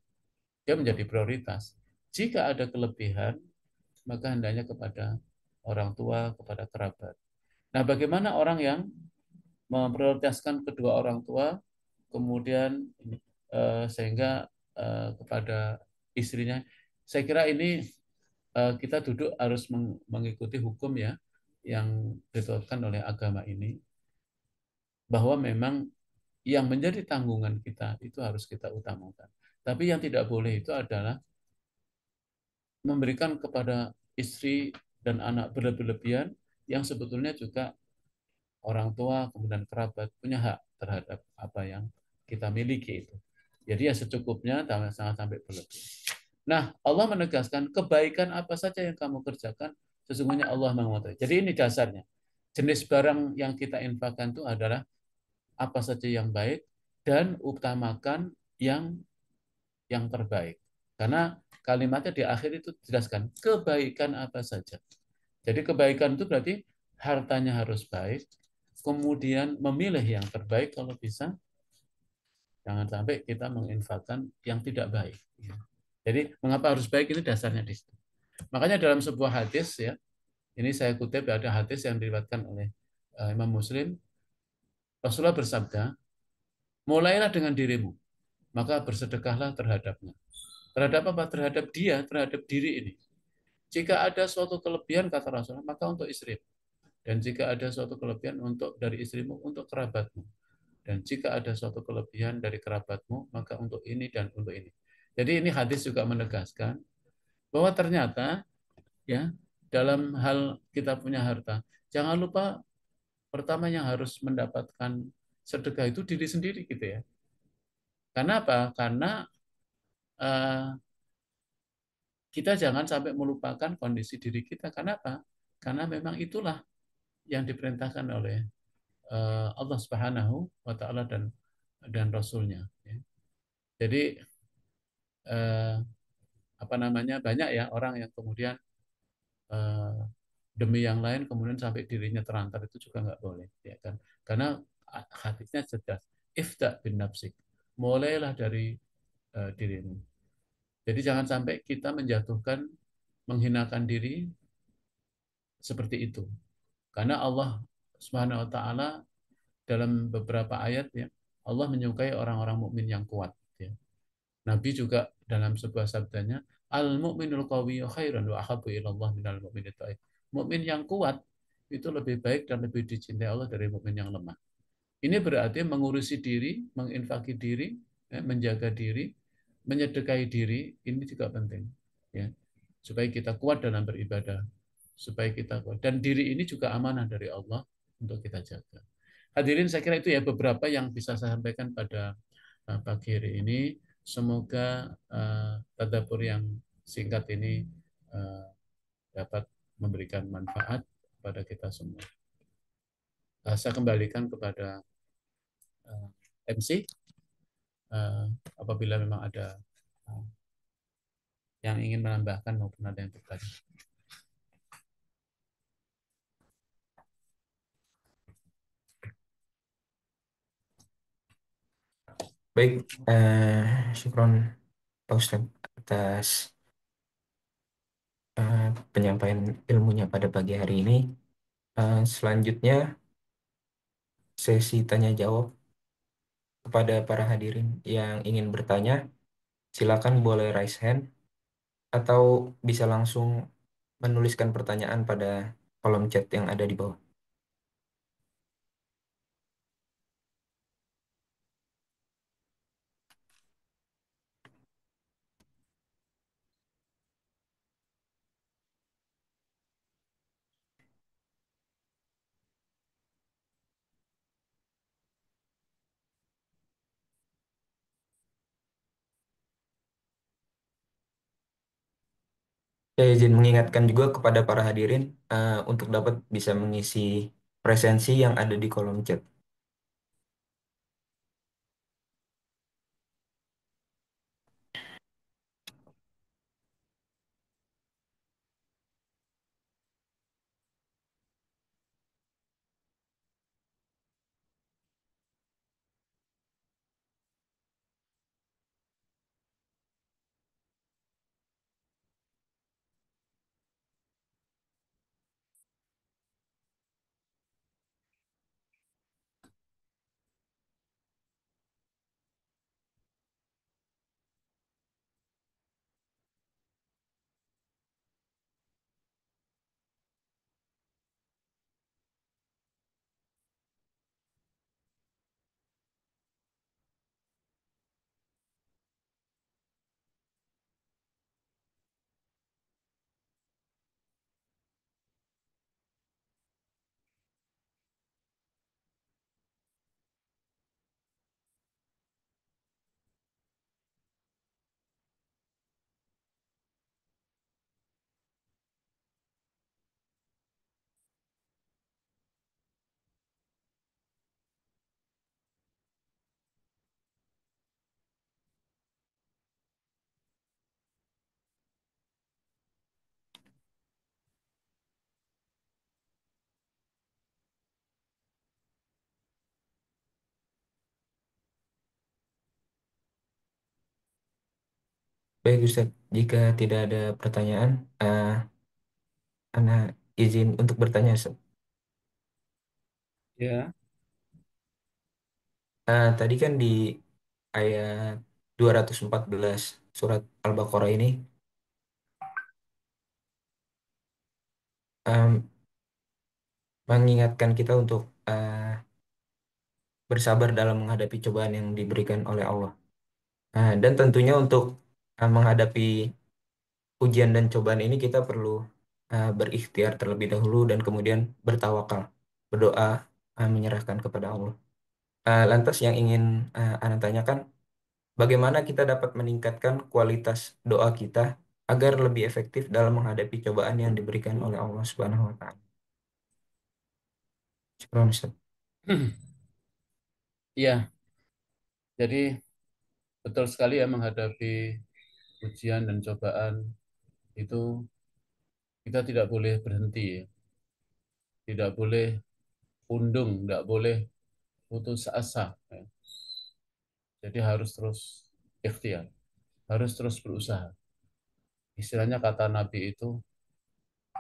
dia menjadi prioritas. Jika ada kelebihan, maka hendaknya kepada orang tua, kepada kerabat. Nah, bagaimana orang yang memprioritaskan kedua orang tua, kemudian sehingga kepada istrinya, saya kira ini kita duduk harus mengikuti hukum ya yang ditetapkan oleh agama ini, bahwa memang yang menjadi tanggungan kita itu harus kita utamakan. Tapi yang tidak boleh itu adalah memberikan kepada istri dan anak berlebihan yang sebetulnya juga orang tua kemudian kerabat punya hak terhadap apa yang kita miliki itu. Jadi ya secukupnya, jangan sangat sampai berlebih. Nah, Allah menegaskan kebaikan apa saja yang kamu kerjakan, sesungguhnya Allah mengetahui. Jadi ini dasarnya. Jenis barang yang kita infakkan itu adalah apa saja yang baik dan utamakan yang terbaik. Karena kalimatnya di akhir itu jelaskan kebaikan apa saja. Jadi kebaikan itu berarti hartanya harus baik, kemudian memilih yang terbaik kalau bisa, jangan sampai kita menginfakkan yang tidak baik. Jadi mengapa harus baik ini dasarnya di situ. Makanya dalam sebuah hadis ya, ini saya kutip ada hadis yang diriwayatkan oleh Imam Muslim, Rasulullah bersabda, mulailah dengan dirimu, maka bersedekahlah terhadapnya. Terhadap apa? Terhadap dia, terhadap diri ini. Jika ada suatu kelebihan kata Rasulullah, maka untuk istri. Dan jika ada suatu kelebihan untuk dari istrimu, untuk kerabatmu. Dan jika ada suatu kelebihan dari kerabatmu, maka untuk ini dan untuk ini. Jadi ini hadis juga menegaskan bahwa ternyata ya dalam hal kita punya harta, jangan lupa pertama yang harus mendapatkan sedekah itu diri sendiri gitu ya. Karena apa? Karena uh, kita jangan sampai melupakan kondisi diri kita. Karena apa? Karena memang itulah yang diperintahkan oleh Allah Subhanahu wa taala dan rasulnya ya. Jadi eh, apa namanya, banyak ya orang yang kemudian eh, demi yang lain kemudian sampai dirinya terlantar, itu juga nggak boleh ya kan, karena hadisnya jelas, ifta bin nafsik, mulailah dari dirimu. Jadi jangan sampai kita menjatuhkan, menghinakan diri seperti itu, karena Allah Subhanahu wa taala dalam beberapa ayat ya, Allah menyukai orang-orang mukmin yang kuat ya. Nabi juga dalam sebuah sabdanya, al mu'minul qawiyyu khairun wa ahabbu ilallah minal mu'minit dhaif. Mukmin yang kuat itu lebih baik dan lebih dicintai Allah dari mukmin yang lemah. Ini berarti mengurusi diri, menginfaki diri, ya, menjaga diri, menyedekahi diri, ini juga penting. Ya, supaya kita kuat dalam beribadah, supaya kita kuat. Dan diri ini juga amanah dari Allah untuk kita jaga. Hadirin, saya kira itu ya beberapa yang bisa saya sampaikan pada pagi hari ini. Semoga tadabbur yang singkat ini uh, dapat memberikan manfaat kepada kita semua. Saya kembalikan kepada MC apabila memang ada uh, yang ingin menambahkan maupun ada yang bertanya. Baik, syukron Pak Ustadz atas eh, penyampaian ilmunya pada pagi hari ini. Selanjutnya, sesi tanya jawab kepada para hadirin yang ingin bertanya, silakan boleh raise hand atau bisa langsung menuliskan pertanyaan pada kolom chat yang ada di bawah. Saya izin mengingatkan juga kepada para hadirin untuk dapat bisa mengisi presensi yang ada di kolom chat. Baik Ustaz, jika tidak ada pertanyaan, Ana izin untuk bertanya Ustaz. Ya, Tadi kan di ayat 214 surat Al-Baqarah ini em, mengingatkan kita untuk bersabar dalam menghadapi cobaan yang diberikan oleh Allah. Dan tentunya untuk menghadapi ujian dan cobaan ini kita perlu berikhtiar terlebih dahulu dan kemudian bertawakal, berdoa, menyerahkan kepada Allah. Lantas yang ingin Ana tanyakan, bagaimana kita dapat meningkatkan kualitas doa kita agar lebih efektif dalam menghadapi cobaan yang diberikan oleh Allah Subhanahu wa taala. Syukran, Ustaz. iya. Jadi betul sekali ya menghadapi ujian dan cobaan itu kita tidak boleh berhenti ya. Tidak boleh pundung, tidak boleh putus asa. Ya. Jadi harus terus ikhtiar, harus terus berusaha. Istilahnya kata Nabi itu,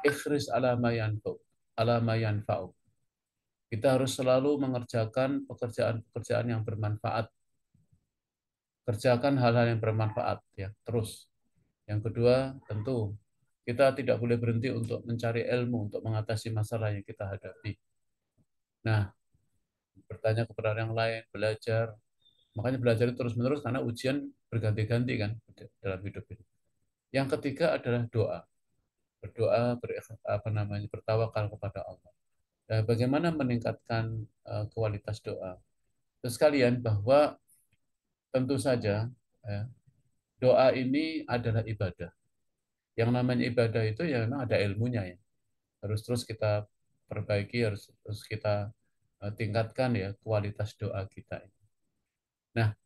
ikhris ala ma yanfa'u, ala ma yanfa'u. Kita harus selalu mengerjakan pekerjaan-pekerjaan yang bermanfaat. Kerjakan hal-hal yang bermanfaat ya, terus. Yang kedua, tentu kita tidak boleh berhenti untuk mencari ilmu untuk mengatasi masalah yang kita hadapi. Nah, bertanya kepada yang lain, belajar. Makanya belajar itu terus-menerus karena ujian berganti-ganti kan dalam hidup ini. Yang ketiga adalah doa. Berdoa, bertawakal kepada Allah. Nah, bagaimana meningkatkan kualitas doa? Terus sekalian bahwa tentu saja ya, doa ini adalah ibadah. Yang namanya ibadah itu ya memang ada ilmunya ya. Harus terus kita perbaiki, harus terus kita tingkatkan ya kualitas doa kita. Nah,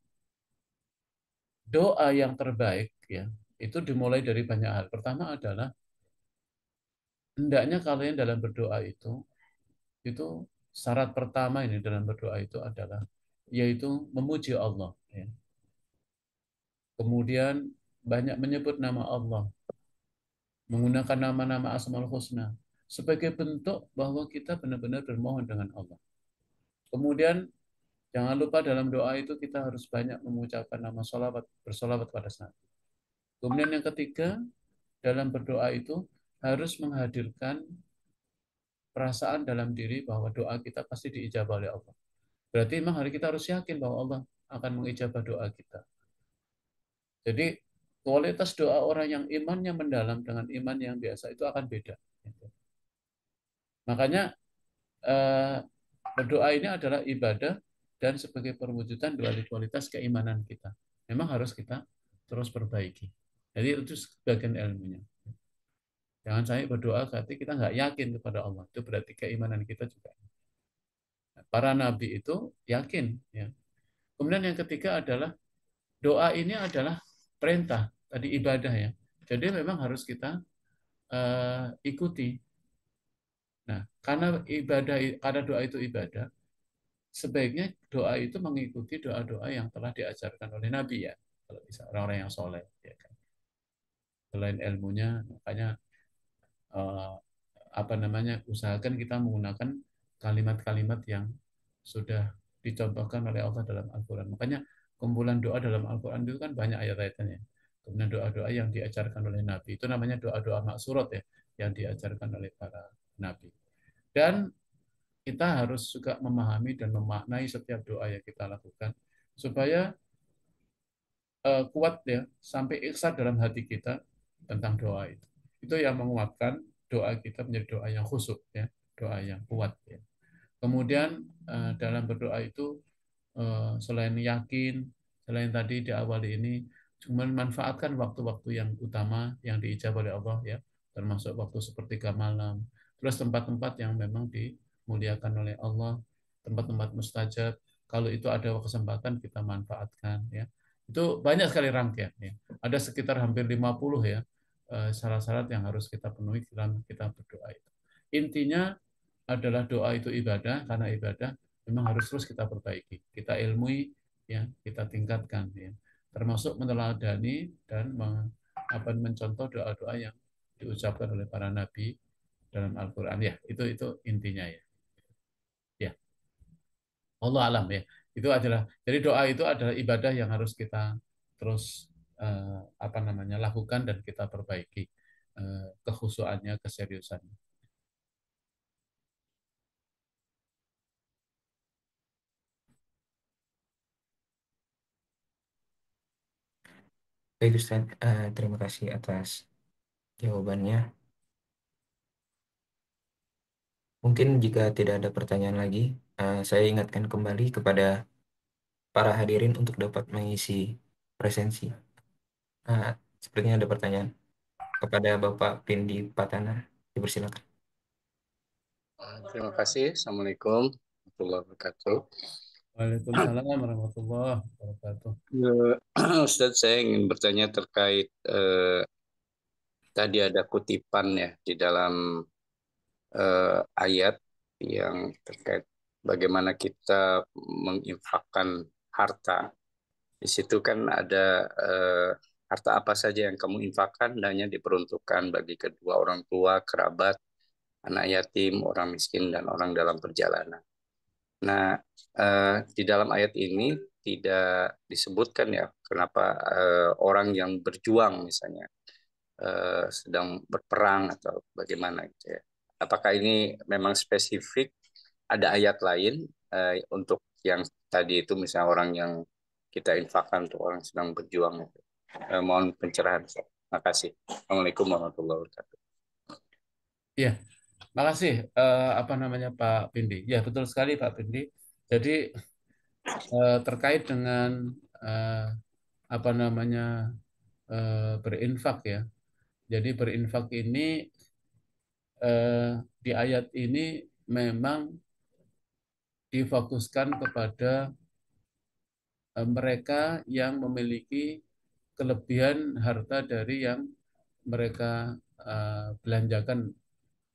doa yang terbaik ya itu dimulai dari banyak hal. Pertama adalah hendaknya kalian dalam berdoa itu syarat pertama ini dalam berdoa itu adalah yaitu memuji Allah ya. Kemudian banyak menyebut nama Allah, menggunakan nama-nama Asmaul Husna sebagai bentuk bahwa kita benar-benar bermohon dengan Allah. Kemudian jangan lupa dalam doa itu kita harus banyak mengucapkan nama sholawat, bersolawat pada saat. Kemudian yang ketiga, dalam berdoa itu harus menghadirkan perasaan dalam diri bahwa doa kita pasti diijabah oleh Allah. Berarti memang hari kita harus yakin bahwa Allah akan mengijabah doa kita. Jadi kualitas doa orang yang imannya mendalam dengan iman yang biasa itu akan beda. Makanya eh, berdoa ini adalah ibadah dan sebagai perwujudan kualitas keimanan kita. Memang harus kita terus perbaiki. Jadi itu sebagian ilmunya. Jangan sampai berdoa berarti kita nggak yakin kepada Allah. Itu berarti keimanan kita juga. Para nabi itu yakin. Ya. Kemudian yang ketiga adalah doa ini adalah perintah, tadi ibadah ya. Jadi memang harus kita ikuti. Nah, karena doa itu ibadah, sebaiknya doa itu mengikuti doa-doa yang telah diajarkan oleh Nabi ya. Kalau bisa orang-orang yang soleh, ya kan. Selain ilmunya, makanya eh, apa namanya, usahakan kita menggunakan kalimat-kalimat yang sudah dicontohkan oleh Allah dalam Al-Quran. Makanya kumpulan doa dalam Al-Quran itu kan banyak ayat-ayatnya. Kemudian doa-doa yang diajarkan oleh Nabi itu namanya doa-doa maksurat ya, yang diajarkan oleh para Nabi. Dan kita harus juga memahami dan memaknai setiap doa yang kita lakukan supaya kuat ya, sampai ikhlas dalam hati kita tentang doa itu. Itu yang menguatkan doa kita menjadi doa yang khusyuk ya, doa yang kuat ya. Kemudian dalam berdoa itu selain yakin, selain tadi diawali ini, cuma manfaatkan waktu-waktu yang utama yang diijabah oleh Allah ya, termasuk waktu sepertiga malam, terus tempat-tempat yang memang dimuliakan oleh Allah, tempat-tempat mustajab. Kalau itu ada kesempatan kita manfaatkan ya. Itu banyak sekali rangkaian ya. Ada sekitar hampir 50 ya syarat-syarat yang harus kita penuhi dalam kita berdoa itu. Intinya adalah doa itu ibadah, karena ibadah memang harus terus kita perbaiki, kita ilmui, ya, kita tingkatkan, ya, termasuk meneladani dan mencontoh doa-doa yang diucapkan oleh para nabi dalam Al-Quran. Ya, itu intinya ya. Ya, Allah alam ya. Itu adalah jadi doa itu adalah ibadah yang harus kita terus lakukan dan kita perbaiki kekhusuannya, keseriusannya. Baik Ustaz, terima kasih atas jawabannya. Mungkin jika tidak ada pertanyaan lagi, saya ingatkan kembali kepada para hadirin untuk dapat mengisi presensi. Uh, Sepertinya ada pertanyaan kepada Bapak Pindi Patana. Dipersilakan. Terima kasih. Assalamualaikum warahmatullahi wabarakatuh. Waalaikumsalam warahmatullahi wabarakatuh. Ustadz, saya ingin bertanya terkait tadi ada kutipan ya di dalam ayat yang terkait bagaimana kita menginfakkan harta. Di situ kan ada harta apa saja yang kamu infakkan dan hanya diperuntukkan bagi kedua orang tua, kerabat, anak yatim, orang miskin, dan orang dalam perjalanan. Nah, di dalam ayat ini tidak disebutkan ya kenapa orang yang berjuang misalnya sedang berperang atau bagaimana gitu ya. Apakah ini memang spesifik ada ayat lain untuk yang tadi itu misalnya orang yang kita infakkan untuk orang sedang berjuang itu. Mohon pencerahan. Terima kasih. Assalamualaikum warahmatullahi wabarakatuh. Ya, makasih Pak Pindi. Ya, betul sekali Pak Pindi. Jadi terkait dengan eh, apa namanya berinfak ya. Jadi berinfak ini di ayat ini memang difokuskan kepada mereka yang memiliki kelebihan harta dari yang mereka belanjakan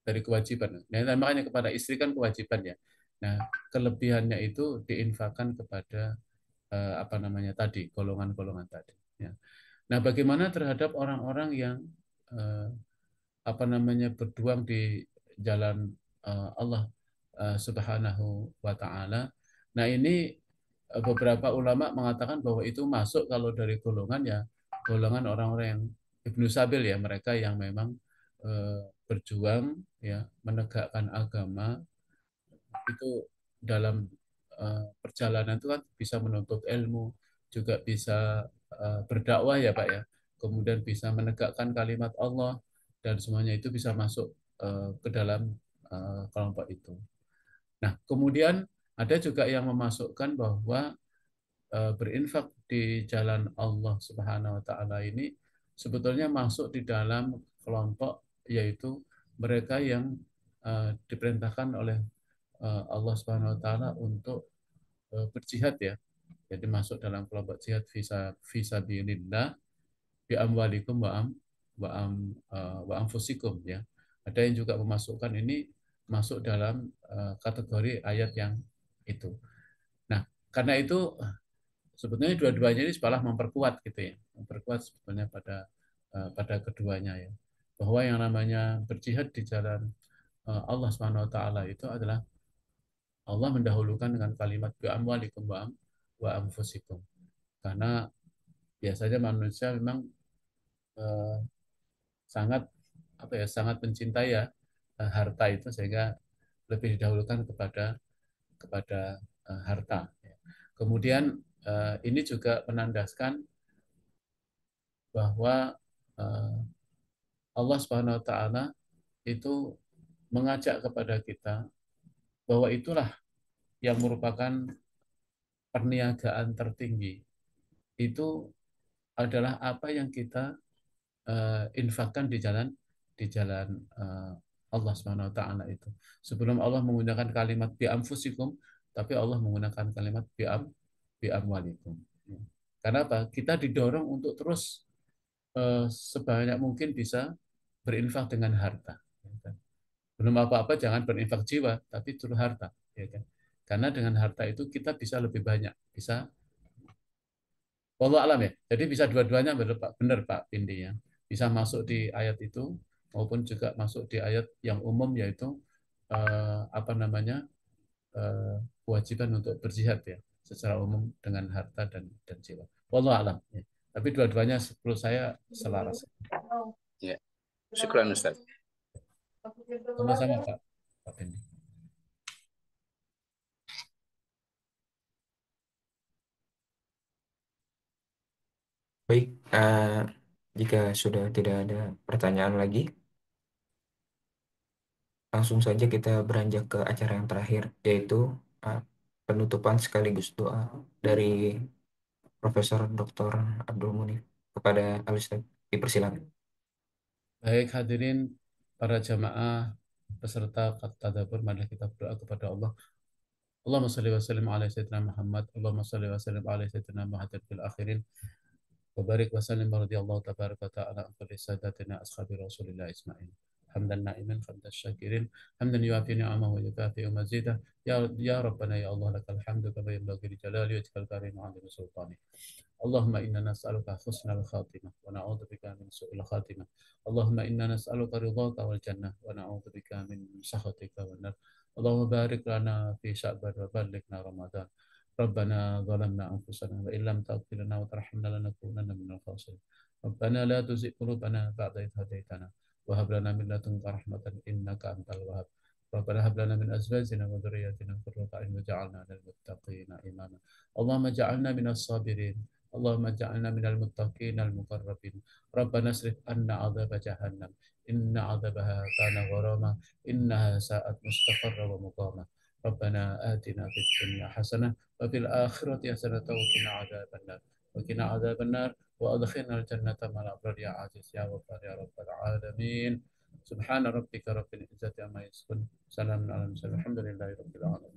dari kewajiban. Nah, makanya kepada istri kan kewajiban ya. Nah, kelebihannya itu diinfakkan kepada tadi golongan-golongan tadi. Ya. Nah, bagaimana terhadap orang-orang yang eh, berjuang di jalan Allah Subhanahu wa taala. Nah, ini beberapa ulama mengatakan bahwa itu masuk kalau dari golongan ya golongan orang-orang yang Ibnu Sabil ya, mereka yang memang berjuang ya menegakkan agama itu dalam perjalanan itu kan bisa menuntut ilmu, juga bisa berdakwah ya Pak ya, kemudian bisa menegakkan kalimat Allah dan semuanya itu bisa masuk ke dalam kelompok itu. Nah, kemudian ada juga yang memasukkan bahwa berinfak di jalan Allah Subhanahu wa taala ini sebetulnya masuk di dalam kelompok yaitu mereka yang diperintahkan oleh Allah Subhanahu wa taala untuk berjihad ya. Jadi masuk dalam kelompok jihad fisabilillah bi amwalikum wa anfusikum ya. Ada yang juga memasukkan ini masuk dalam kategori ayat yang itu. Nah, karena itu sebetulnya dua-duanya ini malah memperkuat gitu ya. Memperkuat sebetulnya pada keduanya ya. Bahwa yang namanya berjihad di jalan Allah Subhanahu wa taala itu adalah Allah mendahulukan dengan kalimat bi amwalikum wa anfusikum. Karena biasanya manusia memang eh, sangat apa ya sangat mencintai ya harta itu sehingga lebih didahulukan kepada harta. Kemudian ini juga menandaskan bahwa Allah Subhanahu Wa Taala itu mengajak kepada kita bahwa itulah yang merupakan perniagaan tertinggi. Itu adalah apa yang kita infakkan di jalan Allah Subhanahu wa taala itu. Sebelum Allah menggunakan kalimat bi anfusikum, tapi Allah menggunakan kalimat bi amwalikum. Karena apa? Kita didorong untuk terus sebanyak mungkin bisa berinfak dengan harta. Belum apa-apa jangan berinfak jiwa, tapi terus harta. Ya kan? Karena dengan harta itu kita bisa lebih banyak, bisa wallahu alam ya. Jadi bisa dua-duanya benar Pak Pindi ya. Bisa masuk di ayat itu maupun juga masuk di ayat yang umum yaitu apa namanya kewajiban untuk berjihad ya secara umum dengan harta dan jiwa. Wallahu alam ya. Tapi dua-duanya menurut saya selaras. Ya, syukran Ustaz. Sama-sama Pak Pindi. Baik, jika sudah tidak ada pertanyaan lagi, langsung saja kita beranjak ke acara yang terakhir, yaitu uh, penutupan sekaligus doa dari Profesor Dr. Abdul Munif kepada Al-Ustaz. Dipersilakan. Baik hadirin para jamaah peserta tadabbur, mari kita berdoa kepada Allah. Allahumma salli wa sallim ala sayyidina Muhammad. Allahumma salli wa sallim ala sayyidina Muhammad fil akhirin. وبارك وسلم ورضي الله تبارك وتعالى عن كل سادتنا أصحاب رسول الله أجمعين حمدا نائما حمدا الشاكرين حمدا يوافي نعمه ويكافئ مزيده يا ربنا يا الله لك الحمد كما ينبغي لجلال وجهك الكريم وعظيم سلطانك اللهم إنا نسألك حسن الخاتمة ونعوذ بك من سوء الخاتمة اللهم إنا نسألك رضاك والجنة ونعوذ بك من سخطك والنار اللهم بارك لنا في شعبان وبلغنا رمضان ربنا ظلمنا أنفسنا وإن لم تغفر لنا وترحمنا لنكونن من الخاسرين ربنا لا تزغ قلوبنا بعد إذ هديتنا وهب لنا من لدنك رحمة إنك أنت الوهاب ربنا هب لنا من أزواجنا وذرياتنا قرة أعين وجعلنا للمتقين إماما اللهم اجعلنا من الصابرين اللهم اجعلنا من المتقين المقربين ربنا اصرف عنا عذاب جهنم إن عذابها كان غراما إنها ساءت مستقرا ومقاما ربنا آتنا في الدنيا حسنة وفي الآخرة حسنة وقنا عذاب النار وقنا عذاب النار وأدخلنا الجنة مع الأبرار يا عزيز يا غفار يا رب العالمين سبحان ربك رب العزة عما يصفون سلام على المرسلين الحمد لله رب العالمين